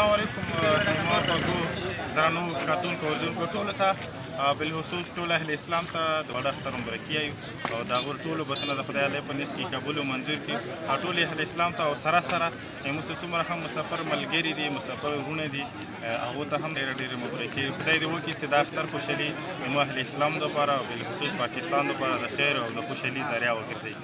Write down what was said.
السلام علیکم زما خوږو درنو کتونکو اورېدونکو ټولو ته بالخصوص ټول اهل اسلام ته د وړ اختر مبارکي وایو او د هغو ټولو بتونه د خدای الله په نس کې قبول او منظور کړي او ټول اهل اسلام ته او سره سره موږ ته څومره هم مسافر ملګري دي مسافر وروڼه دي هغو ته هم ډېرې ډېرې مبارکي خدای دې وکړي چې دا اختر خوشحالي زموږ اهل اسلام دپاره او بالخصوص پاکستان دپاره د خیر او د خوشحالي ذریعه وګرځوي.